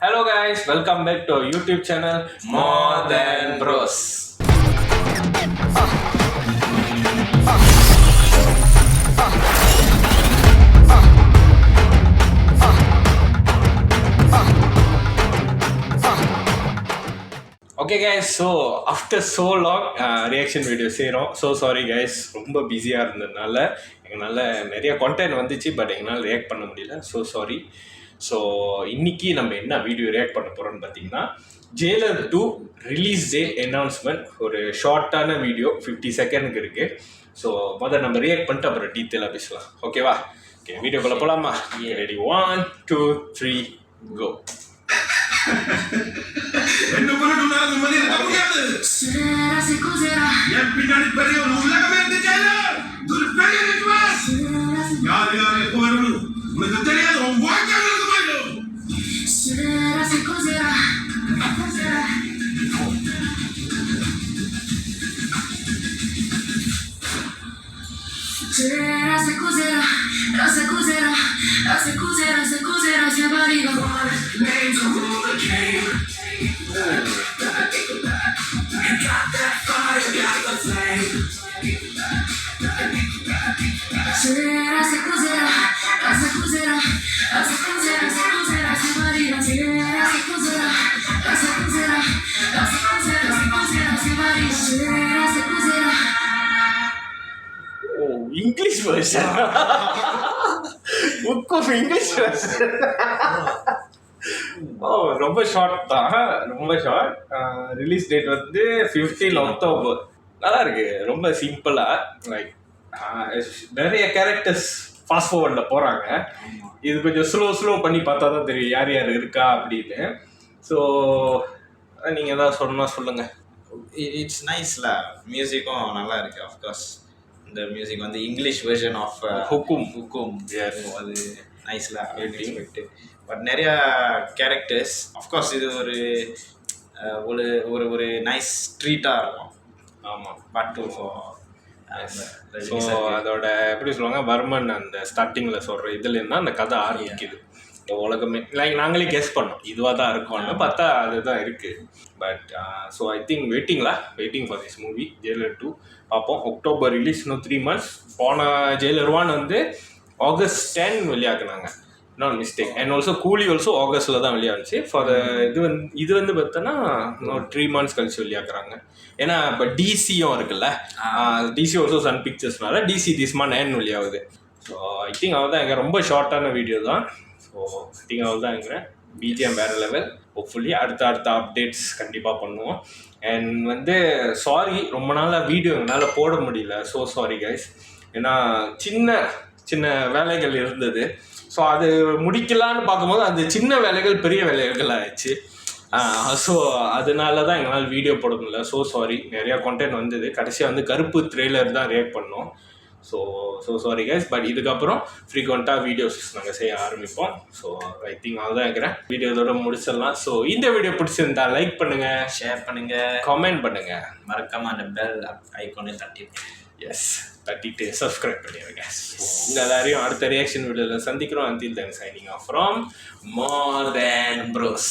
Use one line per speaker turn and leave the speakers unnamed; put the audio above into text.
Hello guys, welcome back to our YouTube channel More Than Bros. Okay guys, so after so long reaction video செய்கிறோம். So sorry guys, ரொம்ப பிஸியாக இருந்ததுனால எங்களால் நிறைய content வந்துச்சு, but எங்களால் ரியாக்ட் பண்ண முடியல. So sorry. ஸோ இன்னைக்கு நம்ம என்ன வீடியோ ரியாக்ட் பண்ண போகிறோம்னு பார்த்தீங்கன்னா, ஜெயிலர் 2 ரிலீஸ் டே அனௌன்ஸ்மெண்ட். ஒரு ஷார்ட்டான வீடியோ 50 செகண்டுக்கு இருக்குது. ஸோ முதல்ல நம்ம ரியாக்ட் பண்ணிட்டு அப்புறம் டீட்டெயிலாக பேசலாம். ஓகேவா? ஓகே, வீடியோக்குள்ளே போகலாமா? ரெடி, 1 2 3 கோ.
என்ன பண்ணணும்னா அது மாதிரி இருக்க முடியாது. என் பின்னாடி பெரிய ஒரு உலகமே இருந்துச்சால. ஒரு பெரிய நெட்வொர்க். யார் யார் எப்போ வரணும் உனக்கு தெரியாது. உன் வாழ்க்கை இருக்கு போயிடும்.
English version. Book of English version. ரொம்ப ஷார்ட் தான், ரொம்ப ஷார்ட். ரிலீஸ் டேட் வந்து 15 October. நல்லா இருக்கு, ரொம்ப சிம்பிளா. லைக் நிறைய கேரக்டர்ஸ் ஃபாஸ்ட் ஃபார்வர்டில் போகிறாங்க. இது கொஞ்சம் ஸ்லோ பண்ணி பார்த்தா தான் தெரியும் யார் யார் இருக்கா அப்படின்னு. ஸோ நீங்கள் ஏதாவது சொல்லணும்னா சொல்லுங்கள்.
இட்ஸ் நைஸ்ல, மியூசிக்கும் நல்லா இருக்கு. ஆஃப்கோர்ஸ் இந்த மியூசிக் வந்து இங்கிலீஷ் வெர்ஷன் ஆஃப் ஹுக்கும் அது நைஸ்ல எக்ஸ்பெக்ட். பட் நிறையா கேரக்டர்ஸ், ஆஃப்கோர்ஸ் இது ஒரு ஒரு ஒரு நைஸ் ட்ரீட்டாக இருக்கும்.
ஆமாம்,
பட்
ஸோ அதோட எப்படி சொல்லுவாங்க, வர்மன் அந்த ஸ்டார்டிங்கில் சொல்கிற இதுலேருந்து அந்த கதை ஆரம்பிக்குது. இந்த உலகமே லைக் நாங்களே கெஸ் பண்ணோம் இதுவாக தான் இருக்கும்னு, பார்த்தா அதுதான் இருக்குது. But so I think waiting for this movie Jailer 2 பார்ப்போம். அக்டோபர் ரிலீஸ், இன்னும் 3 months. போன ஜெயிலர் 1 வந்து August 10 வெளியாக்குனாங்க, not mistake. And also Coolie also ஆகஸ்டில் தான் வெளியாச்சு. ஃபார் இது வந்து பார்த்தோன்னா 3 months கழிச்சு வெளியாக்குறாங்க. ஏன்னா இப்போ டிசியும் இருக்குல்ல, டிசி ஆல்சோ சன் பிக்சர்ஸ்னால டிசி திஸ் மந்த் எண்ட் வெளியாகுது. ஸோ ஐ திங்க் அவள் தான் எங்கள் ரொம்ப ஷார்ட்டான வீடியோ தான். ஸோ ஐ திங்க் அவள் தான் எங்கள் பிஜிஎம் வேறு லெவல். ஹோப்ஃபுல்லி அடுத்த அப்டேட்ஸ் கண்டிப்பாக பண்ணுவோம். அண்ட் வந்து சாரி, ரொம்ப நாளாக வீடியோ எங்களால் போட முடியல. So sorry guys. ஏன்னா சின்ன வேலைகள் இருந்தது. ஸோ அது முடிக்கலான்னு பார்க்கும்போது அந்த சின்ன வேலைகள் பெரிய வேலைகள் ஆயிடுச்சு. ஸோ அதனால தான் எங்களால் வீடியோ போட முடியல. So sorry. நிறையா கண்டென்ட் வந்தது. கடைசியாக வந்து கருப்பு ட்ரெய்லர் தான் ரியாக்ட் பண்ணோம். So sorry guys. பட் இதுக்கப்புறம் ஃப்ரீக்வெண்ட்டாக வீடியோஸ் நாங்கள் செய்ய ஆரம்பிப்போம். ஸோ ஐ திங்க் அதுதான் இருக்கிறேன். வீடியோ இதோட முடிச்சிடலாம். ஸோ இந்த வீடியோ பிடிச்சிருந்தா லைக் பண்ணுங்கள்,
ஷேர் பண்ணுங்கள்,
கமெண்ட் பண்ணுங்கள்,
மறக்காம அந்த பெல் ஐக்கானை தட்டி
தட்டிட்டு சப்ஸ்கிரைப் பண்ணிடுங்க. உங்கள் எல்லாரையும் அடுத்த ரியாக்ஷன் வீடியோவில் சந்திக்கிறோம். until then signing off from More Than Bros.